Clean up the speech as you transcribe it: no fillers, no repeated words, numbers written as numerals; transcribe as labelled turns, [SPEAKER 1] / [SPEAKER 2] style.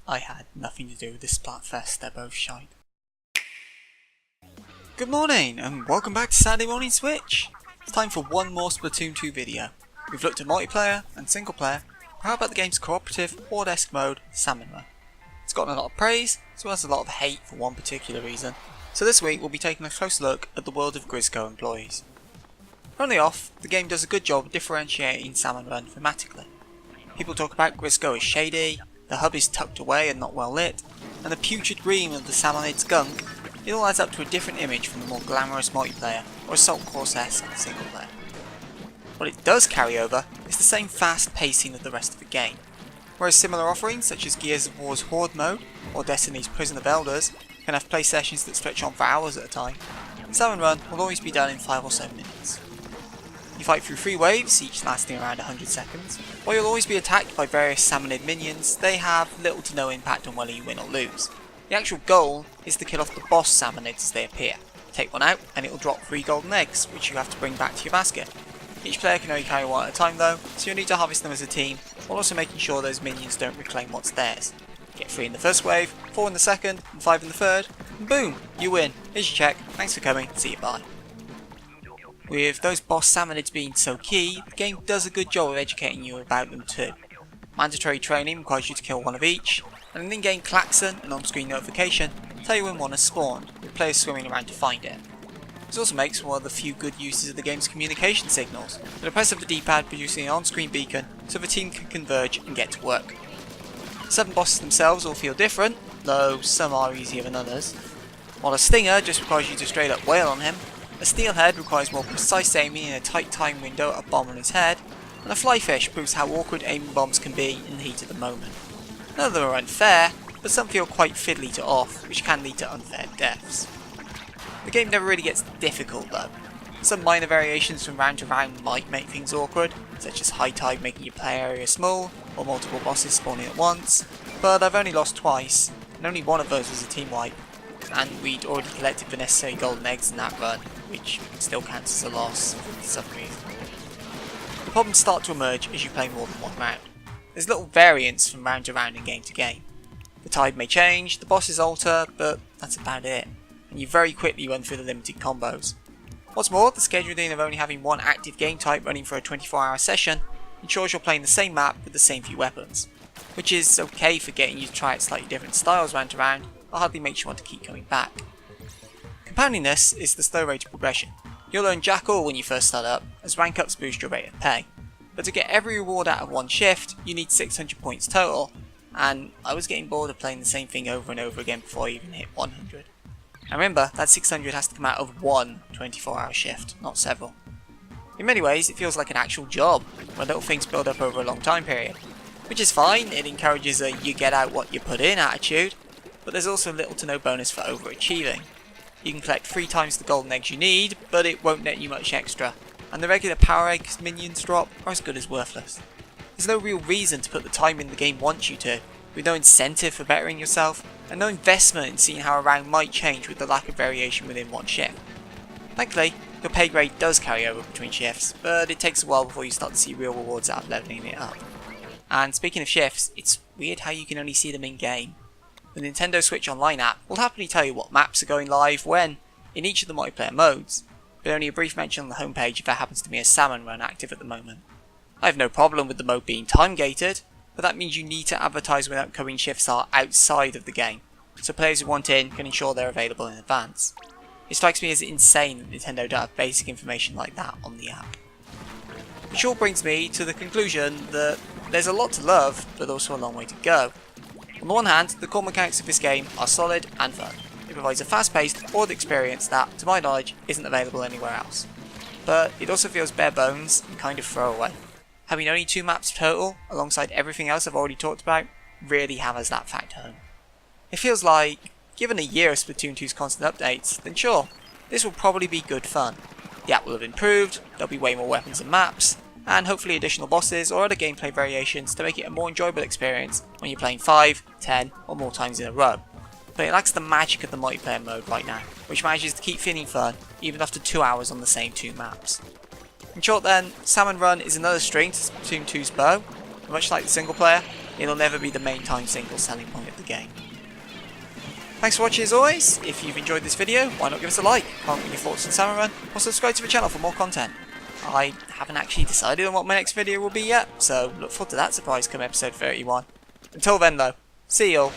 [SPEAKER 1] I had nothing to do with this Splatfest, they're both shite. Good morning and welcome back to Saturday Morning Switch. It's time for one more Splatoon 2 video. We've looked at multiplayer and single player, but how about the game's cooperative, Horde-esque mode, Salmon Run? It's gotten a lot of praise, as well as a lot of hate for one particular reason. So this week we'll be taking a close look at the world of Grisco employees. Running off, the game does a good job of differentiating Salmon Run thematically. People talk about Grisco as shady, the hub is tucked away and not well lit, and the putrid green of the salmonid skunk. It all adds up to a different image from the more glamorous multiplayer or Assault Course-esque single player. What it does carry over is the same fast pacing of the rest of the game, whereas similar offerings such as Gears of War's Horde mode or Destiny's Prison of Elders can have play sessions that stretch on for hours at a time, Salmon Run will always be done in 5 or so minutes. You fight through 3 waves, each lasting around 100 seconds. While you'll always be attacked by various salmonid minions, they have little to no impact on whether you win or lose. The actual goal is to kill off the boss salmonids as they appear. Take one out and it will drop 3 golden eggs, which you have to bring back to your basket. Each player can only carry one at a time though, so you'll need to harvest them as a team, while also making sure those minions don't reclaim what's theirs. Get 3 in the first wave, 4 in the second, and 5 in the third, and boom, you win. Here's your check, thanks for coming, see you bye. With those boss salmonids being so key, the game does a good job of educating you about them too. Mandatory training requires you to kill one of each, and an in-game klaxon and on-screen notification tell you when one has spawned, with players swimming around to find it. This also makes one of the few good uses of the game's communication signals, with the press of the D-pad producing an on-screen beacon so the team can converge and get to work. The 7 bosses themselves all feel different, though some are easier than others. While a stinger just requires you to straight up wail on him, a steelhead requires more precise aiming in a tight time window at a bomb on his head, and a flyfish proves how awkward aiming bombs can be in the heat of the moment. None of them are unfair, but some feel quite fiddly to off, which can lead to unfair deaths. The game never really gets difficult though. Some minor variations from round to round might make things awkward, such as high tide making your play area small, or multiple bosses spawning at once, but I've only lost twice, and only one of those was a team wipe, and we'd already collected the necessary golden eggs in that run, which still counts as a loss for some reason. The problems start to emerge as you play more than one round. There's little variance from round to round and game to game. The tide may change, the bosses alter, but that's about it, and you very quickly run through the limited combos. What's more, the scheduling of only having one active game type running for a 24-hour session ensures you're playing the same map with the same few weapons, which is okay for getting you to try out slightly different styles round to round, but hardly makes you want to keep coming back. Compounding this is the slow rate of progression. You'll earn jack all when you first start up, as rank ups boost your rate of pay. But to get every reward out of one shift, you need 600 points total, and I was getting bored of playing the same thing over and over again before I even hit 100. And remember, that 600 has to come out of one 24-hour shift, not several. In many ways, it feels like an actual job, where little things build up over a long time period. Which is fine, it encourages a you get out what you put in attitude, but there's also little to no bonus for overachieving. You can collect 3 times the golden eggs you need, but it won't net you much extra, and the regular power eggs minions drop are as good as worthless. There's no real reason to put the time in the game wants you to, with no incentive for bettering yourself, and no investment in seeing how a round might change with the lack of variation within one shift. Thankfully, your pay grade does carry over between shifts, but it takes a while before you start to see real rewards out of leveling it up. And speaking of shifts, it's weird how you can only see them in game. The Nintendo Switch Online app will happily tell you what maps are going live when, in each of the multiplayer modes, but only a brief mention on the homepage if there happens to be a Salmon Run active at the moment. I have no problem with the mode being time gated, but that means you need to advertise when upcoming shifts are outside of the game, so players who want in can ensure they're available in advance. It strikes me as insane that Nintendo don't have basic information like that on the app. Which all brings me to the conclusion that there's a lot to love, but also a long way to go. On the one hand, the core mechanics of this game are solid and fun. It provides a fast-paced, Horde experience that, to my knowledge, isn't available anywhere else. But it also feels bare bones and kind of throwaway. Having only 2 maps total, alongside everything else I've already talked about, really hammers that fact home. It feels like, given a year of Splatoon 2's constant updates, then sure, this will probably be good fun. The app will have improved, there'll be way more weapons and maps, and hopefully additional bosses or other gameplay variations to make it a more enjoyable experience when you're playing 5, 10 or more times in a row. But it lacks the magic of the multiplayer mode right now, which manages to keep feeling fun even after 2 hours on the same 2 maps. In short then, Salmon Run is another string to Splatoon 2's bow, and much like the single player, it'll never be the main time single selling point of the game. Thanks for watching as always. If you've enjoyed this video, why not give us a like, comment with your thoughts on Salmon Run, or subscribe to the channel for more content. I haven't actually decided on what my next video will be yet, so look forward to that surprise come episode 31. Until then though, see y'all.